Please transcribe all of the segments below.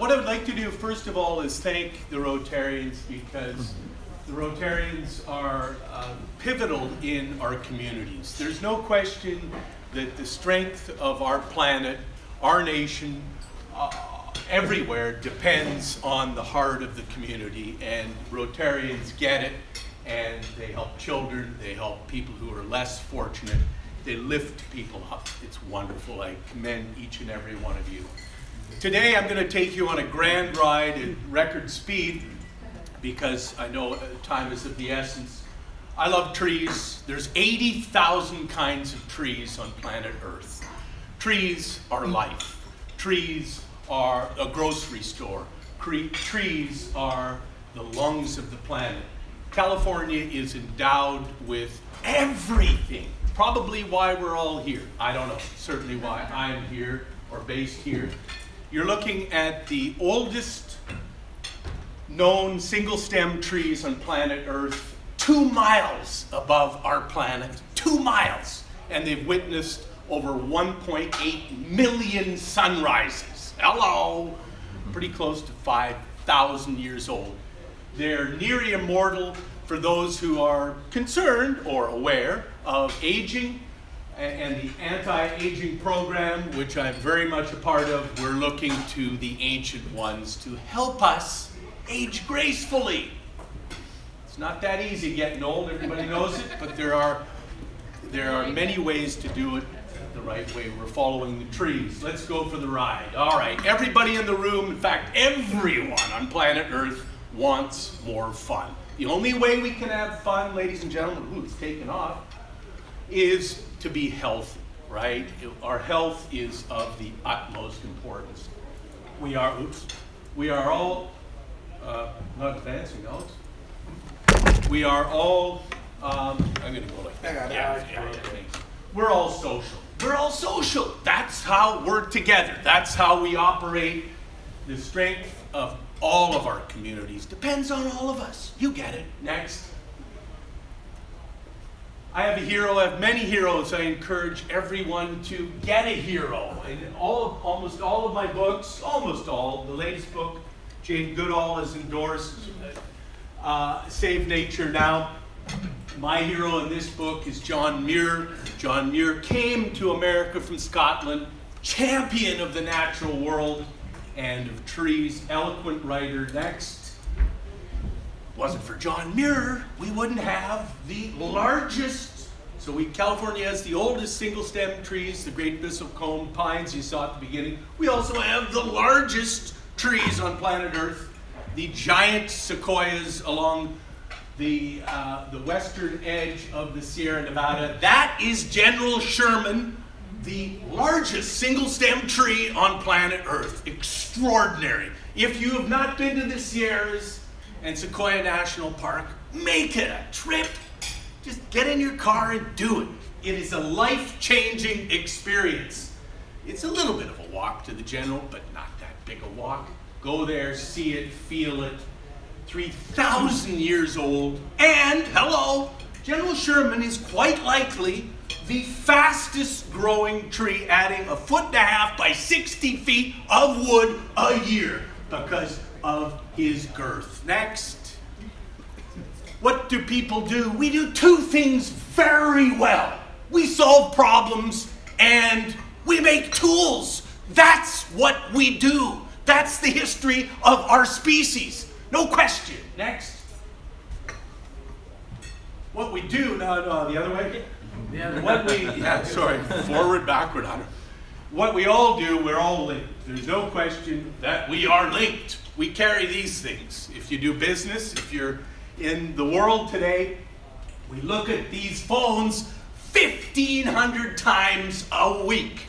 What I would like to do, first of all, is thank the Rotarians, because the Rotarians are pivotal in our communities. There's no question that the strength of our planet, our nation, everywhere depends on the heart of the community, and Rotarians get it, and they help children, they help people who are less fortunate, they lift people up. It's wonderful. I commend each and every one of you. Today I'm going to take you on a grand ride at record speed, because I know time is of the essence. I love trees. There's 80,000 kinds of trees on planet Earth. Trees are life. Trees are a grocery store. Trees are the lungs of the planet. California is endowed with everything. Probably why we're all here. I don't know. Certainly why I'm here or based here. You're looking at the oldest known single-stem trees on planet Earth, 2 miles above our planet, 2 miles. And they've witnessed over 1.8 million sunrises. Hello! Pretty close to 5,000 years old. They're near immortal for those who are concerned or aware of aging and the anti-aging program, which I'm very much a part of. We're looking to the ancient ones to help us age gracefully. It's not that easy getting old, everybody knows it, but there are many ways to do it the right way. We're following the trees. Let's go for the ride. All right, everybody in the room, in fact, everyone on planet Earth wants more fun. The only way we can have fun, ladies and gentlemen, ooh, it's taken off, is to be healthy, right? Our health is of the utmost importance. We are all, not advancing, Alex. We are all, I'm going to go like that. Yeah, we're all social. We're all social. That's how we're together. That's how we operate. The strength of all of our communities depends on all of us. You get it. Next. I have a hero. I have many heroes. I encourage everyone to get a hero. And in almost all of my books, almost all, the latest book, Jane Goodall has endorsed, Save Nature Now. My hero in this book is John Muir. John Muir came to America from Scotland, champion of the natural world and of trees, eloquent writer. Next. Wasn't for John Muir, we wouldn't have the largest. California has the oldest single-stem trees, the great bristlecone pines you saw at the beginning. We also have the largest trees on planet Earth, the giant sequoias along the western edge of the Sierra Nevada. That is General Sherman, the largest single-stem tree on planet Earth. Extraordinary. If you have not been to the Sierras and Sequoia National Park, make it a trip. Just get in your car and do it. It is a life-changing experience. It's a little bit of a walk to the General, but not that big a walk. Go there, see it, feel it. 3,000 years old, and hello, General Sherman is quite likely the fastest growing tree, adding 1.5 feet by 60 feet of wood a year because of his girth. Next. What do people do? We do 2 things very well. We solve problems and we make tools. That's what we do. That's the history of our species. No question. Next. What we do, no, the other way? Forward, backward, Hunter. What we all do, we're all linked. There's no question that we are linked. We carry these things. If you do business, if you're in the world today, we look at these phones 1,500 times a week.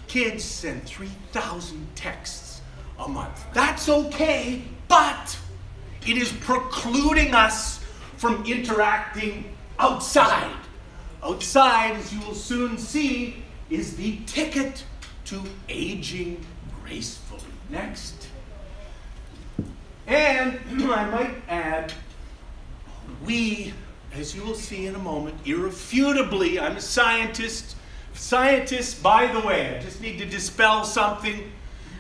Kids send 3,000 texts a month. That's okay, but it is precluding us from interacting outside. Outside, as you will soon see, is the ticket to aging gracefully. Next. And I might add, we, as you will see in a moment, irrefutably, I'm a scientist. Scientists, by the way, I just need to dispel something,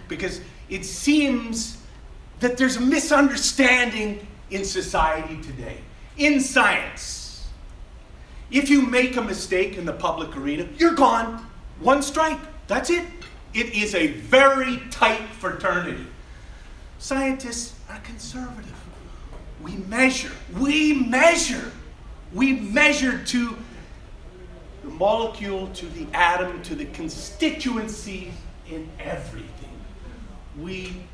because it seems that there's a misunderstanding in society today. In science, if you make a mistake in the public arena, you're gone. One strike, that's it. It is a very tight fraternity. Scientists are conservative. We measure to the molecule, to the atom, to the constituency in everything. We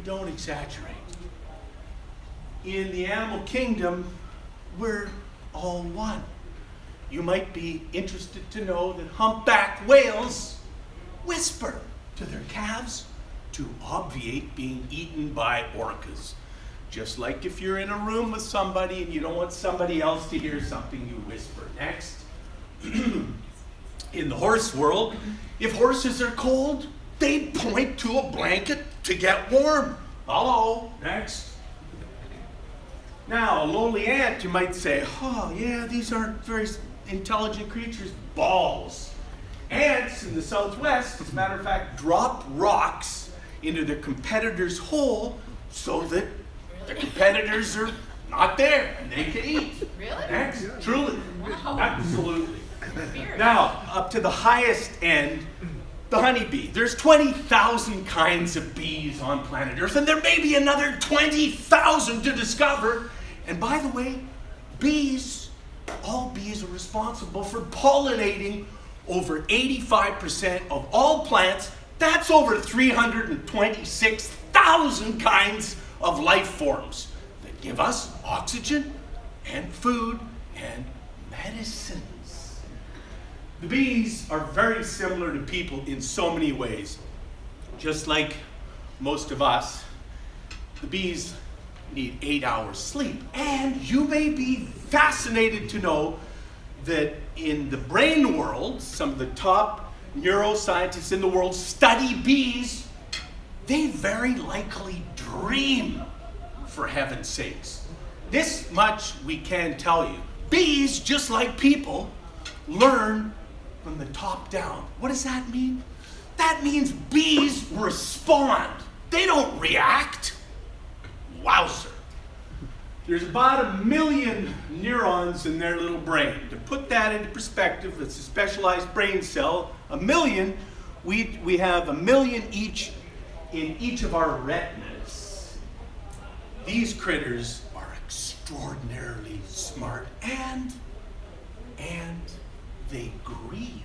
don't exaggerate. In the animal kingdom, we're all one. You might be interested to know that humpback whales whisper to their calves to obviate being eaten by orcas. Just like if you're in a room with somebody and you don't want somebody else to hear something, you whisper. Next. In the horse world, if horses are cold, they point to a blanket to get warm. Hello. Next. Now, a lonely ant, you might say, oh yeah, these aren't very intelligent creatures. Balls. Ants in the Southwest, as a matter of fact, drop rocks into their competitor's hole so that the competitors are not there and they can eat. Really? Next. Truly. Wow. Absolutely. Now, up to the highest end, the honeybee. There's 20,000 kinds of bees on planet Earth, and there may be another 20,000 to discover. And by the way, all bees are responsible for pollinating over 85% of all plants. That's over 326,000 kinds of life forms that give us oxygen and food and medicines. The bees are very similar to people in so many ways. Just like most of us, the bees need 8 hours sleep. And you may be fascinated to know that in the brain world, some of the top neuroscientists in the world study bees. They very likely dream, for heaven's sakes. This much we can tell you. Bees, just like people, learn from the top down. What does that mean? That means bees respond. They don't react. Wowzer. There's about 1 million neurons in their little brain. To put that into perspective, it's a specialized brain cell. 1 million, we have 1 million each in each of our retinas. These critters are extraordinarily smart and they grieve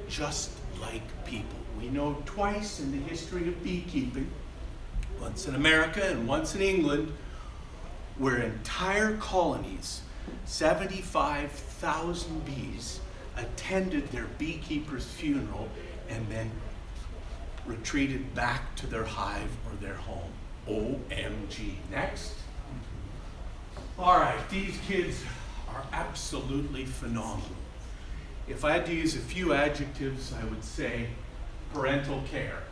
just like people. We know twice in the history of beekeeping, once in America and once in England, where entire colonies, 75,000 bees, attended their beekeeper's funeral and then retreated back to their hive or their home. OMG. Next. All right, these kids are absolutely phenomenal. If I had to use a few adjectives, I would say parental care,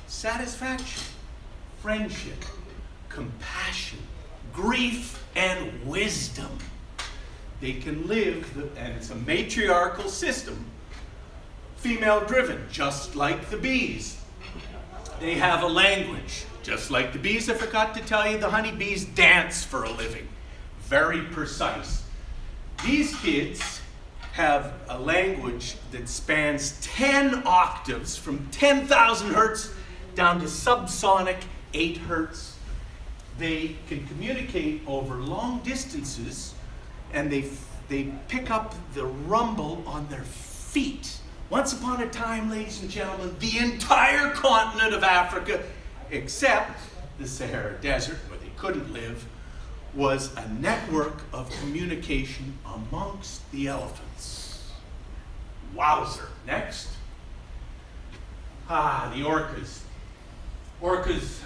satisfaction, friendship, compassion, grief, and wisdom. They can live, and it's a matriarchal system, female-driven, just like the bees. They have a language, just like the bees. I forgot to tell you, the honeybees dance for a living. Very precise. These kids have a language that spans 10 octaves from 10,000 hertz down to subsonic 8 hertz. They can communicate over long distances, and they pick up the rumble on their feet. Once upon a time, ladies and gentlemen, the entire continent of Africa, except the Sahara Desert, where they couldn't live, was a network of communication amongst the elephants. Wowzer. Next. The orcas. Orcas,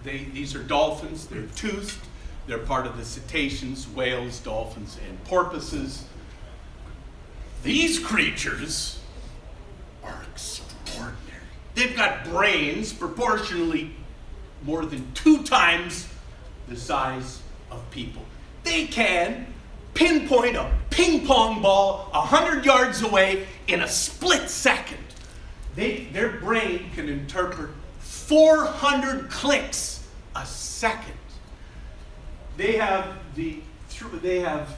these are dolphins. They're toothed. They're part of the cetaceans, whales, dolphins, and porpoises. These creatures are extraordinary. They've got brains proportionally more than 2 times the size of people. They can pinpoint a ping pong ball 100 yards away in a split second. Their brain can interpret 400 clicks a second. They have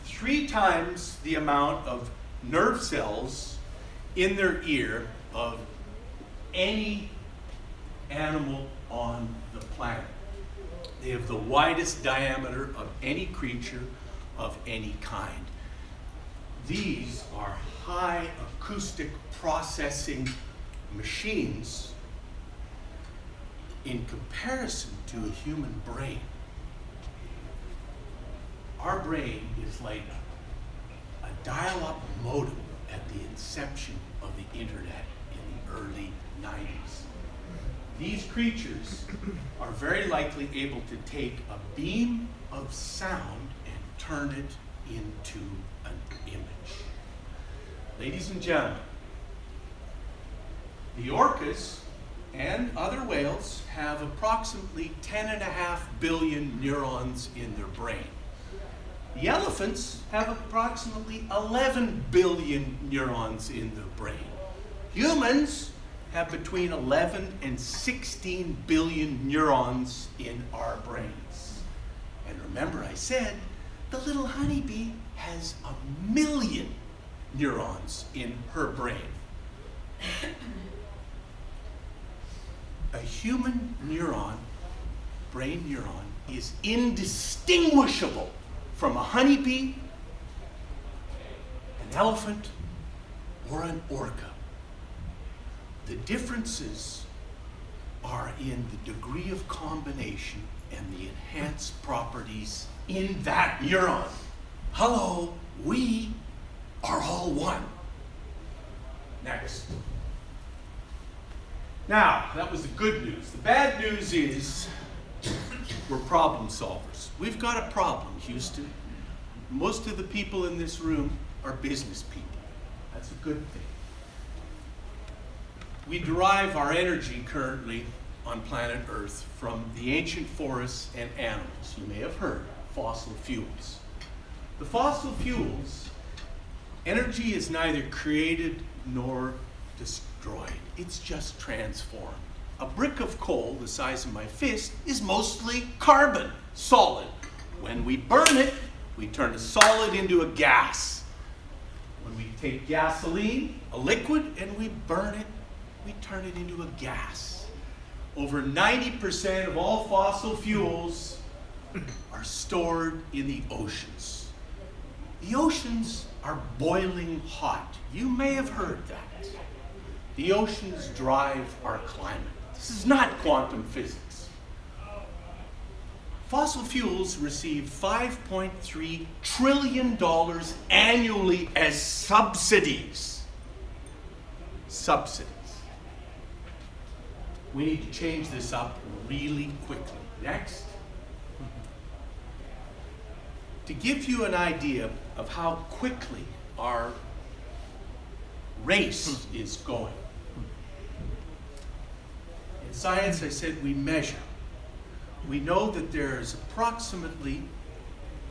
3 times the amount of nerve cells in their ear of any animal on the planet. They have the widest diameter of any creature of any kind. These are high acoustic processing machines in comparison to a human brain. Our brain is like a dial-up modem at the inception of the internet in the early 90s. These creatures are very likely able to take a beam of sound and turn it into an image. Ladies and gentlemen, the orcas and other whales have approximately 10.5 billion neurons in their brain. The elephants have approximately 11 billion neurons in their brain. Humans have between 11 and 16 billion neurons in our brains. And remember I said, the little honeybee has 1 million neurons in her brain. A human neuron, brain neuron, is indistinguishable from a honeybee, an elephant, or an orca. The differences are in the degree of combination and the enhanced properties in that neuron. Hello, we are all one. Next. Now, that was the good news. The bad news is we're problem solvers. We've got a problem, Houston. Most of the people in this room are business people. That's a good thing. We derive our energy currently on planet Earth from the ancient forests and animals. You may have heard fossil fuels. The fossil fuels, energy is neither created nor destroyed. It's just transformed. A brick of coal the size of my fist is mostly carbon, solid. When we burn it, we turn a solid into a gas. When we take gasoline, a liquid, and we burn it, we turn it into a gas. Over 90% of all fossil fuels are stored in the oceans. The oceans are boiling hot. You may have heard that. The oceans drive our climate. This is not quantum physics. Fossil fuels receive $5.3 trillion annually as subsidies. Subsidies. We need to change this up really quickly. Next. To give you an idea of how quickly our race is going. In science, I said we measure. We know that there's approximately,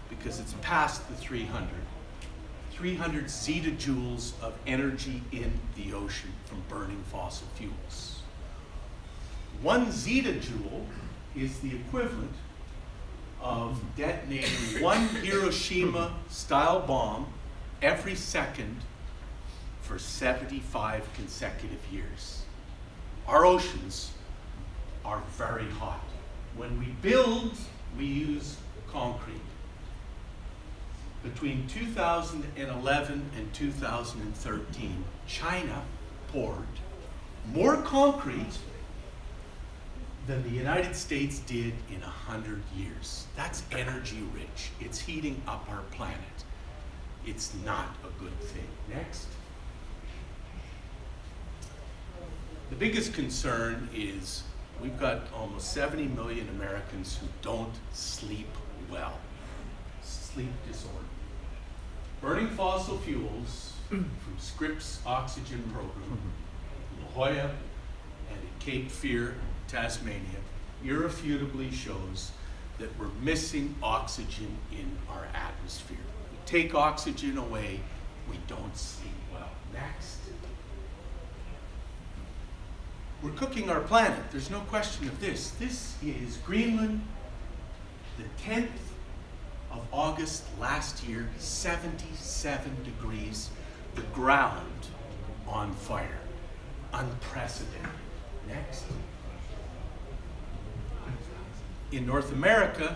because it's past the 300 zetajoules of energy in the ocean from burning fossil fuels. 1 zetajoule is the equivalent of detonating 1 Hiroshima-style bomb every second for 75 consecutive years. Our oceans are very hot. When we build, we use concrete. Between 2011 and 2013, China poured more concrete than the United States did in 100 years. That's energy rich. It's heating up our planet. It's not a good thing. Next. The biggest concern is we've got almost 70 million Americans who don't sleep well. Sleep disorder. Burning fossil fuels from Scripps Oxygen Program, La Jolla, and at Cape Fear, Tasmania, irrefutably shows that we're missing oxygen in our atmosphere. We take oxygen away, we don't sleep well. Next. We're cooking our planet. There's no question of this. This is Greenland, the 10th of August last year, 77 degrees, the ground on fire. Unprecedented. Next. In North America,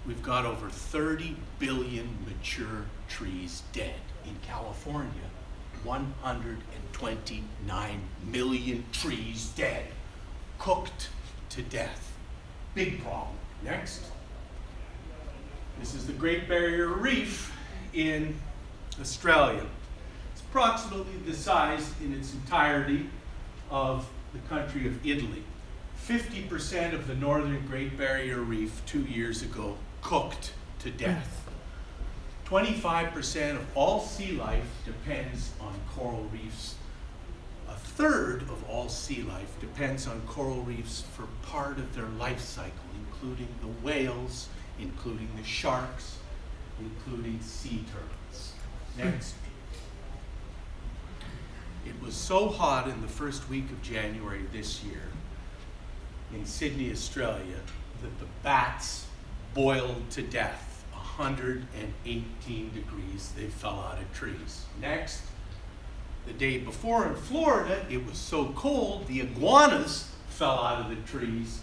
we've got over 30 billion mature trees dead. In California, 129 million trees dead, cooked to death. Big problem. Next. This is the Great Barrier Reef in Australia. It's approximately the size in its entirety of the country of Italy. 50% of the northern Great Barrier Reef 2 years ago cooked to death. 25% of all sea life depends on coral reefs. A third of all sea life depends on coral reefs for part of their life cycle, including the whales, including the sharks, including sea turtles. Next. It was so hot in the first week of January this year in Sydney, Australia, that the bats boiled to death. 118 degrees, they fell out of trees. Next. The day before in Florida, it was so cold, the iguanas fell out of the trees.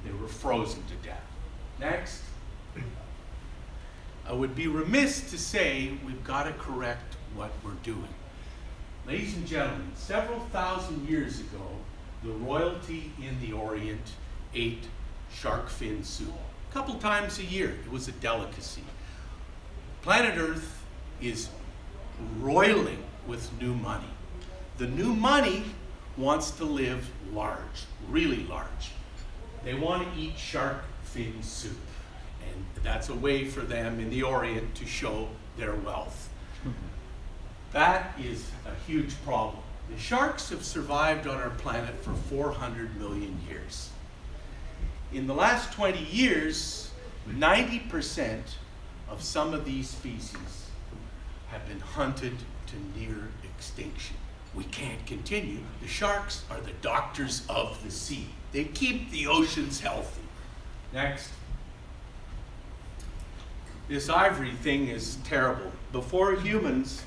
They were frozen to death. Next. I would be remiss to say we've got to correct what we're doing. Ladies and gentlemen, several thousand years ago, the royalty in the Orient ate shark fin soup. A couple times a year, it was a delicacy. Planet Earth is roiling with new money. The new money wants to live large, really large. They want to eat shark fin soup. And that's a way for them in the Orient to show their wealth. That is a huge problem. The sharks have survived on our planet for 400 million years. In the last 20 years, 90% of some of these species have been hunted to near extinction. We can't continue. The sharks are the doctors of the sea. They keep the oceans healthy. Next. This ivory thing is terrible. Before humans,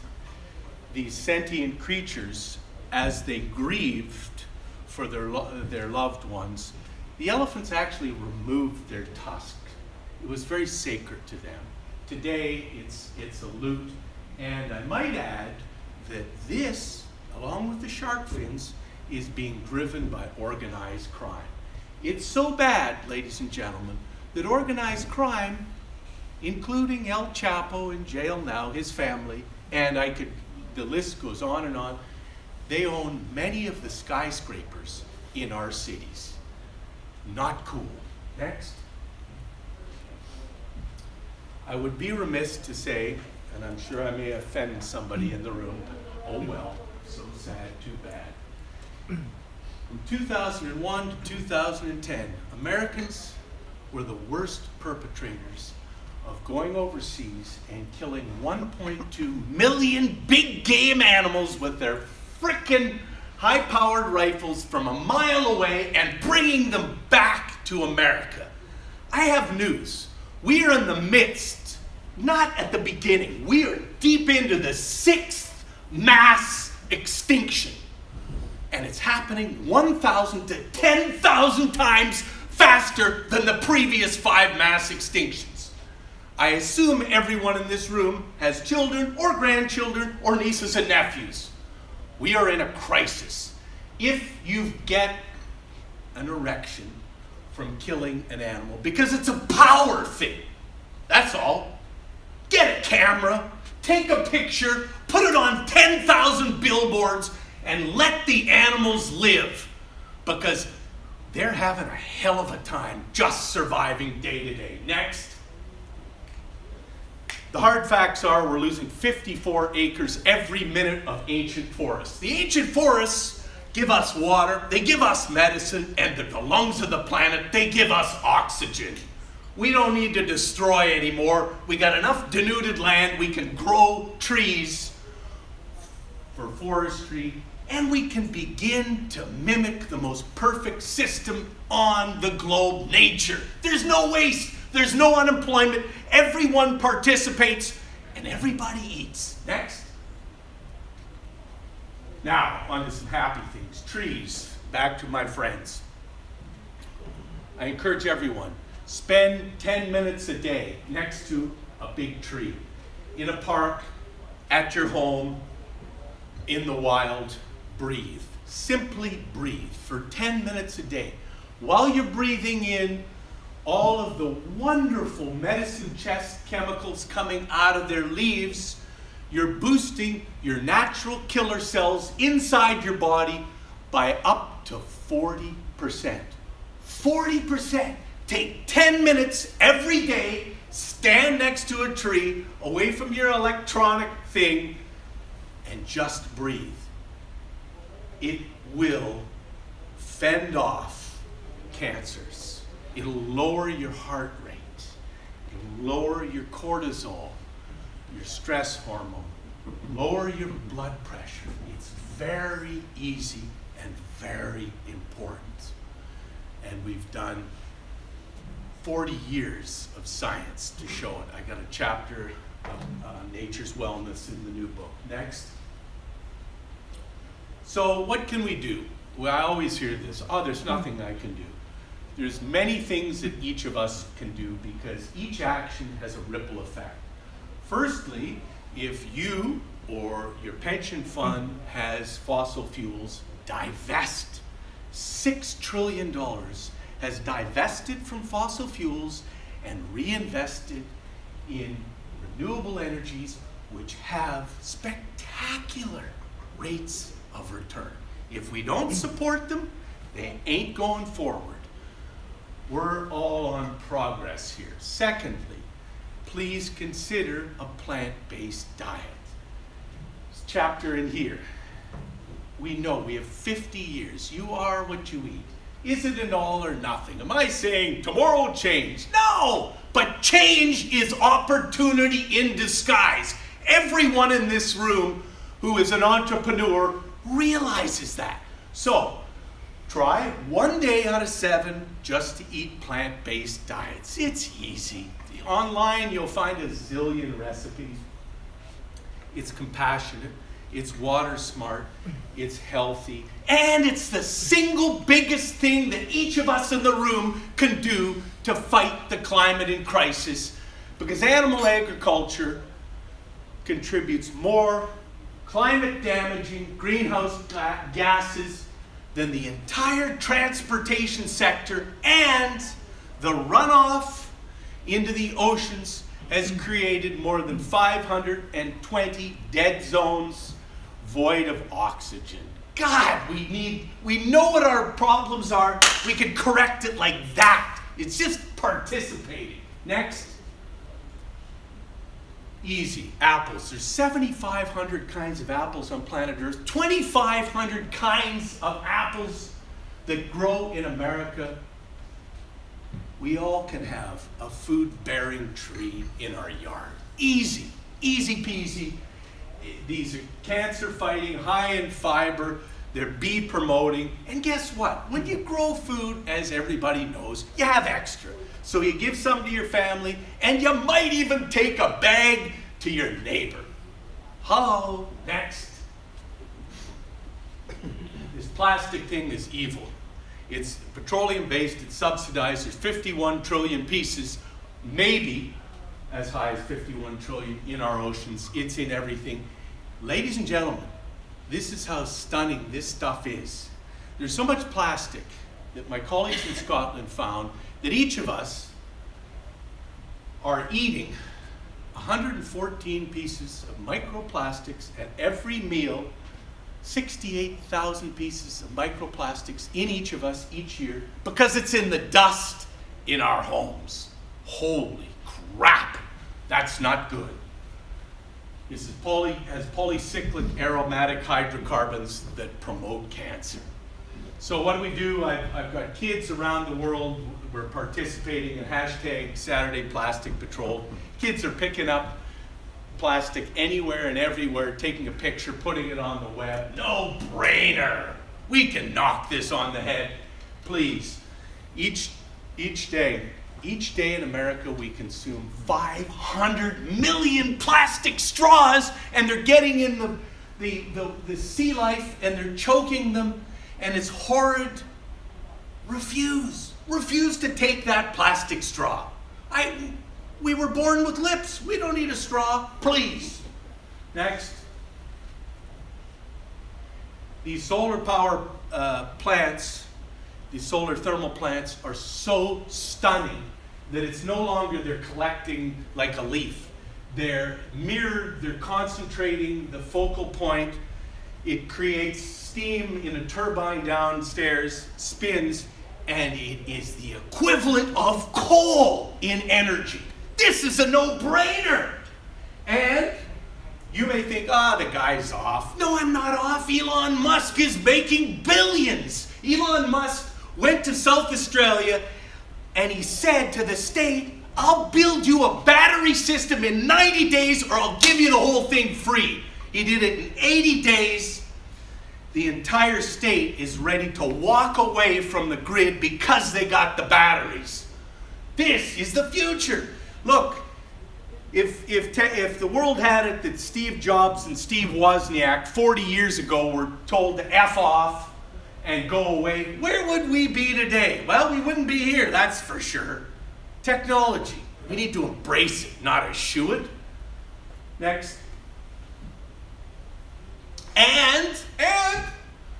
these sentient creatures, as they grieved for their loved ones, the elephants actually removed their tusk. It was very sacred to them. Today, it's a loot, and I might add that this, along with the shark fins, is being driven by organized crime. It's so bad, ladies and gentlemen, that organized crime, including El Chapo in jail now, his family, and the list goes on and on, they own many of the skyscrapers in our cities. Not cool. Next. I would be remiss to say, and I'm sure I may offend somebody in the room, oh well, so sad, too bad. From 2001 to 2010, Americans were the worst perpetrators of going overseas and killing 1.2 million big game animals with their frickin' high-powered rifles from a mile away and bringing them back to America. I have news. We are in the midst, not at the beginning. We are deep into the 6th mass extinction. And it's happening 1,000 to 10,000 times faster than the previous 5 mass extinctions. I assume everyone in this room has children or grandchildren or nieces and nephews. We are in a crisis. If you get an erection from killing an animal, because it's a power thing, that's all. Get a camera, take a picture, put it on 10,000 billboards, and let the animals live, because they're having a hell of a time just surviving day to day. Next. The hard facts are we're losing 54 acres every minute of ancient forests. The ancient forests give us water, they give us medicine, and they're the lungs of the planet. They give us oxygen. We don't need to destroy anymore. We got enough denuded land. We can grow trees for forestry and we can begin to mimic the most perfect system on the globe, nature. There's no waste, there's no unemployment, everyone participates, and everybody eats. Next. Now, on to some happy things. Trees. Back to my friends. I encourage everyone, spend 10 minutes a day next to a big tree, in a park, at your home, in the wild. Breathe. Simply breathe for 10 minutes a day. While you're breathing in all of the wonderful medicine chest chemicals coming out of their leaves, you're boosting your natural killer cells inside your body by up to 40%. 40%. Take 10 minutes every day, stand next to a tree, away from your electronic thing, and just breathe. It will fend off cancers. It'll lower your heart rate. It'll lower your cortisol, your stress hormone, lower your blood pressure. It's very easy and very important. And we've done 40 years of science to show it. I got a chapter on nature's wellness in the new book. Next. So what can we do? Well, I always hear this, oh, there's nothing I can do. There's many things that each of us can do because each action has a ripple effect. Firstly, if you or your pension fund has fossil fuels, divest. $6 trillion has divested from fossil fuels and reinvested in renewable energies which have spectacular rates of return. If we don't support them, they ain't going forward. We're all on progress here. Secondly, please consider a plant-based diet. This chapter in here, we know we have 50 years. You are what you eat. Is it an all or nothing? Am I saying tomorrow change? No! But change is opportunity in disguise. Everyone in this room who is an entrepreneur realizes that. So, try 1 day out of 7 just to eat plant-based diets. It's easy. Online you'll find a zillion recipes. It's compassionate, it's water smart, it's healthy, and it's the single biggest thing that each of us in the room can do to fight the climate in crisis, because animal agriculture contributes more climate damaging greenhouse gases than the entire transportation sector, and the runoff into the oceans has created more than 520 dead zones void of oxygen. God, we know what our problems are. We can correct it like that. It's just participating. Next. Easy. Apples. There's 7,500 kinds of apples on planet Earth. 2,500 kinds of apples that grow in America. We all can have a food-bearing tree in our yard. Easy. Easy peasy. These are cancer-fighting, high in fiber. They're bee-promoting. And guess what? When you grow food, as everybody knows, you have extra. So you give some to your family, and you might even take a bag to your neighbor. Hello, next. This plastic thing is evil. It's petroleum-based, it's subsidized. There's 51 trillion pieces, maybe as high as 51 trillion in our oceans. It's in everything. Ladies and gentlemen, this is how stunning this stuff is. There's so much plastic that my colleagues in Scotland found that each of us are eating 114 pieces of microplastics at every meal, 68,000 pieces of microplastics in each of us each year because it's in the dust in our homes. Holy crap, that's not good. This is has polycyclic aromatic hydrocarbons that promote cancer. So what do? I've got kids around the world. We're participating in #SaturdayPlasticPatrol. Kids are picking up plastic anywhere and everywhere, taking a picture, putting it on the web. No brainer. We can knock this on the head. Please, each day in America we consume 500 million plastic straws, and they're getting in the sea life and they're choking them, and it's horrid. Refuse to take that plastic straw. We were born with lips. We don't need a straw. Please. Next. These solar power plants, these solar thermal plants are so stunning that it's no longer they're collecting like a leaf. They're mirrored, they're concentrating the focal point. It creates steam in a turbine downstairs, spins, and it is the equivalent of coal in energy. This is a no-brainer. And you may think, the guy's off. No, I'm not off. Elon Musk is making billions. Elon Musk went to South Australia and he said to the state, I'll build you a battery system in 90 days or I'll give you the whole thing free. He did it in 80 days. The entire state is ready to walk away from the grid because they got the batteries. This is the future. Look, if the world had it that Steve Jobs and Steve Wozniak 40 years ago were told to F off and go away, where would we be today? Well, we wouldn't be here, that's for sure. Technology, we need to embrace it, not eschew it. Next. And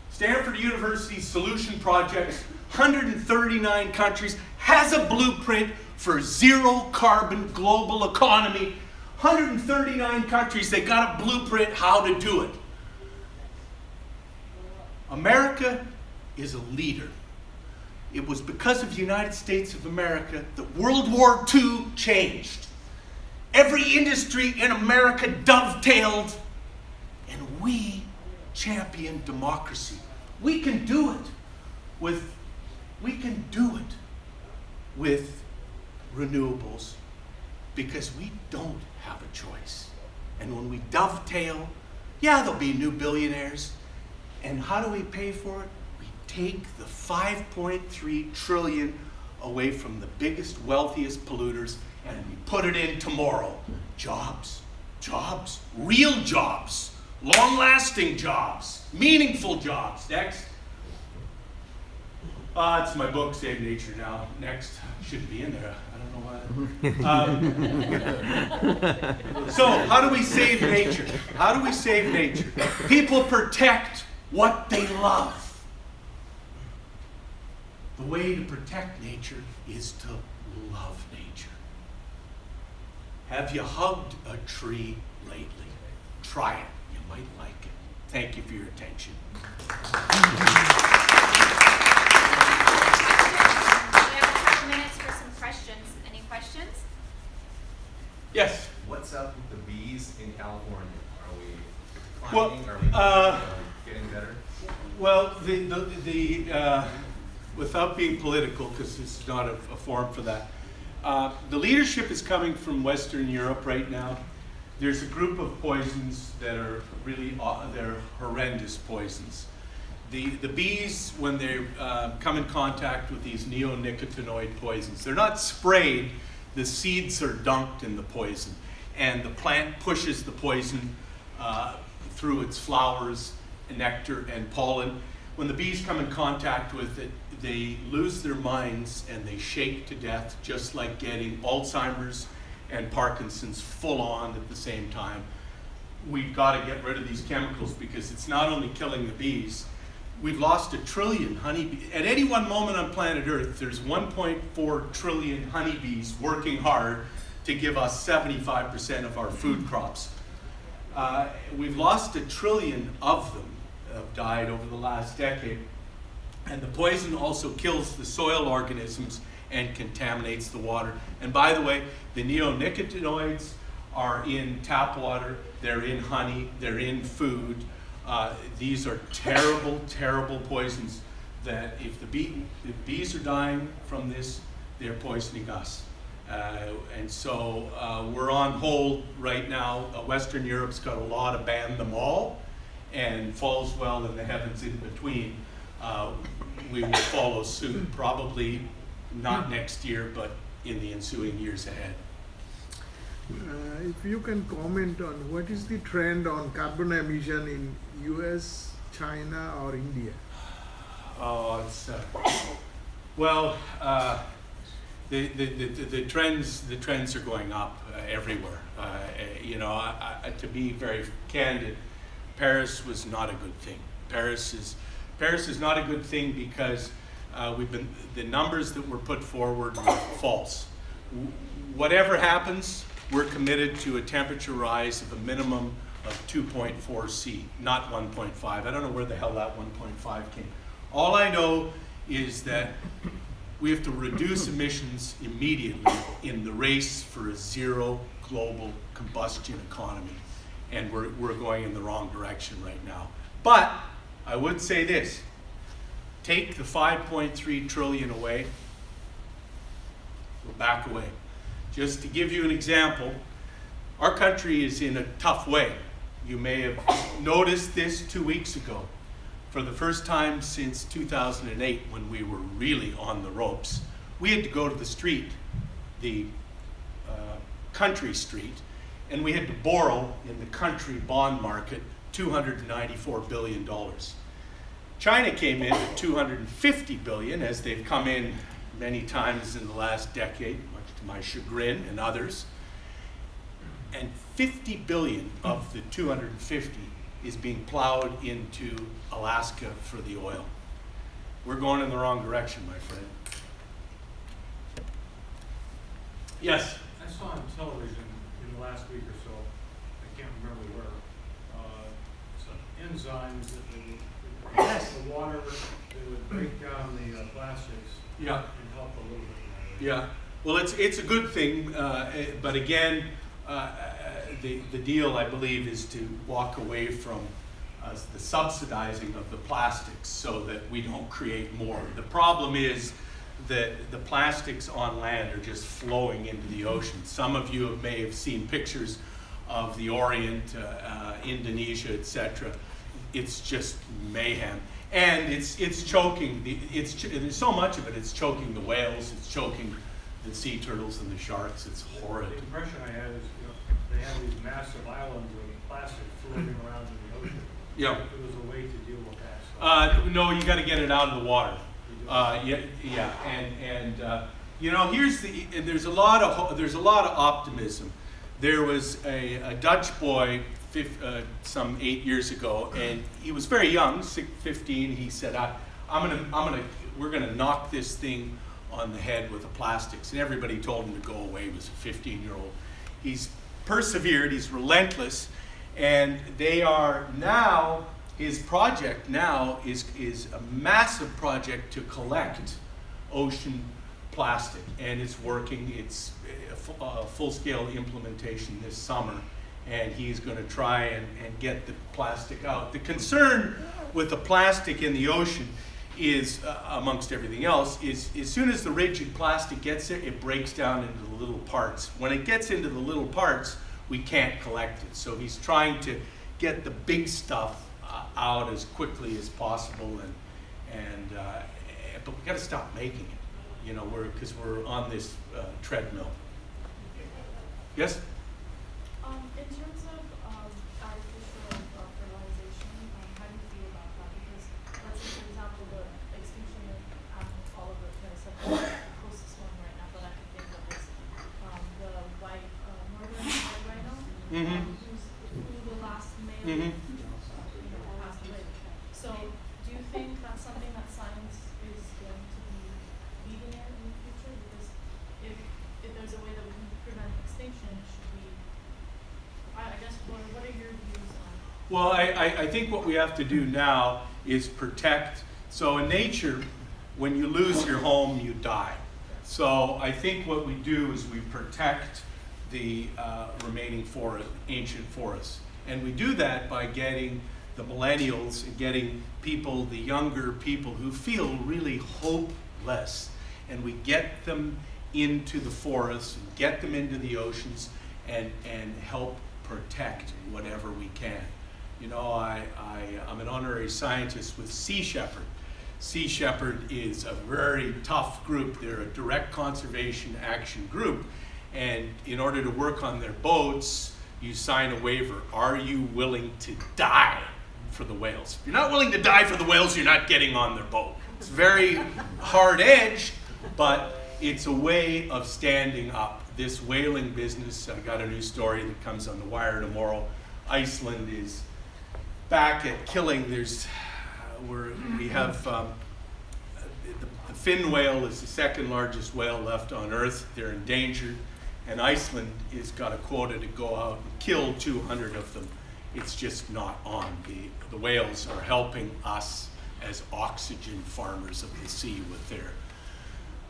Stanford University's Solution Projects, 139 countries, has a blueprint for zero carbon global economy. 139 countries, they got a blueprint how to do it. America is a leader. It was because of the United States of America that World War II changed. Every industry in America dovetailed, and we championed democracy. We can do it with renewables because we don't have a choice. And when we dovetail, there'll be new billionaires. And how do we pay for it? We take the 5.3 trillion away from the biggest, wealthiest polluters, and we put it in tomorrow. Jobs, real jobs, long-lasting jobs, meaningful jobs. Next. It's my book, Save Nature Now. Next. Shouldn't be in there. I don't know why. So, how do we save nature? How do we save nature? People protect what they love. The way to protect nature is to love nature. Have you hugged a tree lately? Try it. You might like it. Thank you for your attention. Questions? Yes. What's up with the bees in California? Are we declining? Are we getting better? Well, without being political, because this is not a forum for that, the leadership is coming from Western Europe right now. There's a group of poisons that are really they're horrendous poisons. The bees, when they come in contact with these neonicotinoid poisons, they're not sprayed, the seeds are dunked in the poison, and the plant pushes the poison through its flowers, nectar, and pollen. When the bees come in contact with it, they lose their minds and they shake to death, just like getting Alzheimer's and Parkinson's full on at the same time. We've got to get rid of these chemicals because it's not only killing the bees. We've lost 1 trillion honeybees. At any one moment on planet Earth, there's 1.4 trillion honeybees working hard to give us 75% of our food crops. We've lost 1 trillion of them have died over the last decade. And the poison also kills the soil organisms and contaminates the water. And by the way, the neonicotinoids are in tap water, they're in honey, they're in food. These are terrible, terrible poisons that if the bees are dying from this, they're poisoning us. And so we're on hold right now. Western Europe's got a law to ban them all, and Fallswell and the heavens in between, we will follow suit, probably not next year, but in the ensuing years ahead. If you can comment on what is the trend on carbon emission in US, China or India? Oh, it's well, the trends are going up everywhere. You know, to be very candid, Paris was not a good thing. Paris is not a good thing because the numbers that were put forward were false. Whatever happens, we're committed to a temperature rise of a minimum of 2.4 C, not 1.5. I don't know where the hell that 1.5 came. All I know is that we have to reduce emissions immediately in the race for a zero global combustion economy. And we're going in the wrong direction right now. But I would say this, take the 5.3 trillion away, we'll back away. Just to give you an example, our country is in a tough way. You may have noticed this 2 weeks ago. For the first time since 2008, when we were really on the ropes, we had to go to the street, the country street, and we had to borrow in the country bond market $294 billion. China came in at $250 billion, as they've come in many times in the last decade, much to my chagrin and others. And 50 billion of the 250 is being plowed into Alaska for the oil. We're going in the wrong direction, my friend. Yes? I saw on television in the last week or so, I can't remember where, some enzymes that they would, Yes. the water, they would break down the plastics Yeah. and help a little bit. Yeah. Well, it's a good thing, but again, the deal, I believe, is to walk away from the subsidizing of the plastics so that we don't create more. The problem is that the plastics on land are just flowing into the ocean. Some of you may have seen pictures of the Orient, Indonesia, etc. It's just mayhem. And it's choking, there's so much of it, it's choking the whales, it's choking the sea turtles and the sharks. It's horrid. The impression I had is, they have these massive islands of plastic floating around in the ocean. Yeah. If there was a way to deal with that. No, you got to get it out of the water. Yeah, and you know, there's a lot of optimism. There was a Dutch boy some 8 years ago, and he was very young, 15. He said, we're gonna knock this thing on the head with the plastics, and everybody told him to go away. He was a 15-year-old. He's persevered. He's relentless, and they are now. His project now is a massive project to collect ocean plastic, and it's working. It's a full-scale implementation this summer, and he's going to try and get the plastic out. The concern with the plastic in the ocean is, amongst everything else, is as soon as the rigid plastic gets there, it breaks down into the little parts. When it gets into the little parts, we can't collect it. So he's trying to get the big stuff out as quickly as possible, but we got to stop making it, because we're on this treadmill. Yes? In terms of artificial fertilization, how do you feel about that? Because let's say, for example, the extinction of all of the closest one right now that I can think of is the white northern red rhino, who the last male passed away. So, do you think that's something that science is going to be leading in the future? Because if there's a way that we can prevent extinction, should we? I guess what are your views on? Well, I think what we have to do now is protect. So in nature, when you lose your home, you die. So I think what we do is we protect the remaining ancient forests. And we do that by getting the millennials and getting people, the younger people who feel really hopeless. And we get them into the forests, and get them into the oceans, and help protect whatever we can. You know, I'm an honorary scientist with Sea Shepherd. Sea Shepherd is a very tough group. They're a direct conservation action group. And in order to work on their boats, you sign a waiver. Are you willing to die for the whales? If you're not willing to die for the whales, you're not getting on their boat. It's very hard-edged, but it's a way of standing up. This whaling business, I got a new story that comes on the wire tomorrow. Iceland is back at killing. We have the fin whale is the second largest whale left on Earth. They're endangered, and Iceland has got a quota to go out and kill 200 of them. It's just not on. The whales are helping us as oxygen farmers of the sea with their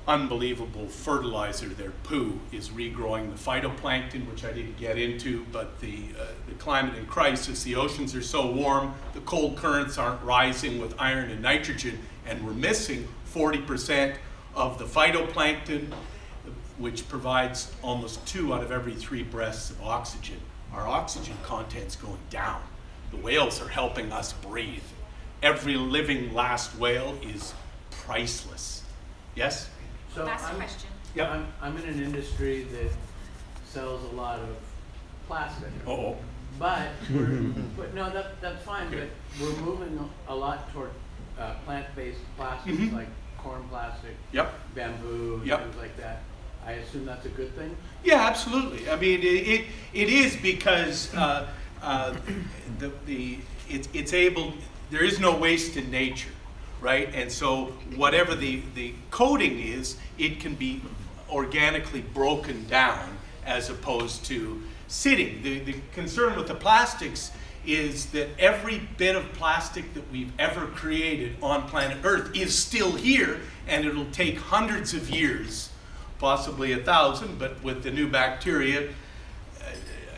unbelievable fertilizer. Their poo is regrowing the phytoplankton, which I didn't get into, but the climate in crisis, the oceans are so warm, the cold currents aren't rising with iron and nitrogen, and we're missing 40% of the phytoplankton, which provides almost 2 out of every 3 breaths of oxygen. Our oxygen content's going down. The whales are helping us breathe. Every living last whale is priceless. Yes? So Last question. Yep. I'm in an industry that sells a lot of plastic. Uh-oh. But no, that's fine. Okay. But we're moving a lot toward plant-based plastics, Mhm. like corn plastic, Yep. bamboo, Yep. things like that. I assume that's a good thing. Yeah, absolutely. I mean, it is because it's able. There is no waste in nature, right? And so whatever the coating is, it can be organically broken down as opposed to sitting. The concern with the plastics is that every bit of plastic that we've ever created on planet Earth is still here, and it'll take hundreds of years, possibly 1,000, but with the new bacteria,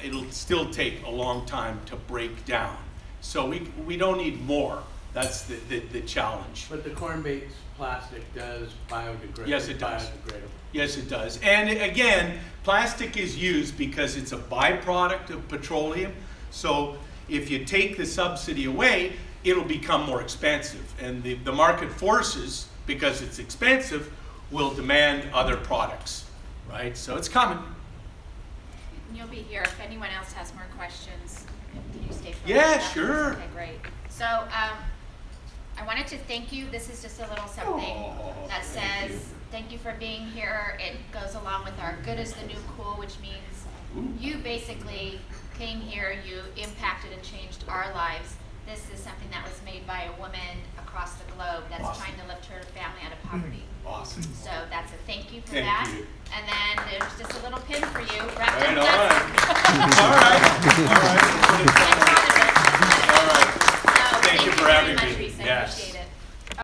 it'll still take a long time to break down. So we don't need more. That's the challenge. But the corn-based plastic does biodegrade. Yes, it does. Biodegradable. Yes, it does. And again, plastic is used because it's a byproduct of petroleum. So if you take the subsidy away, it'll become more expensive. And the market forces, because it's expensive, will demand other products, right? So it's coming. You'll be here if anyone else has more questions. Can you stay for a Yeah, minute? sure. Okay, great. So I wanted to thank you. This is just a little something that thank says you. thank you for being here. It goes along with our good is the new cool, which means you basically came here, you impacted and changed our lives. This is something that was made by a woman across the globe that's Awesome. trying to lift her family out of poverty. Awesome. So that's a thank you for Thank that. you. And then there's just a little pin for you wrapped Right in plastic. on. All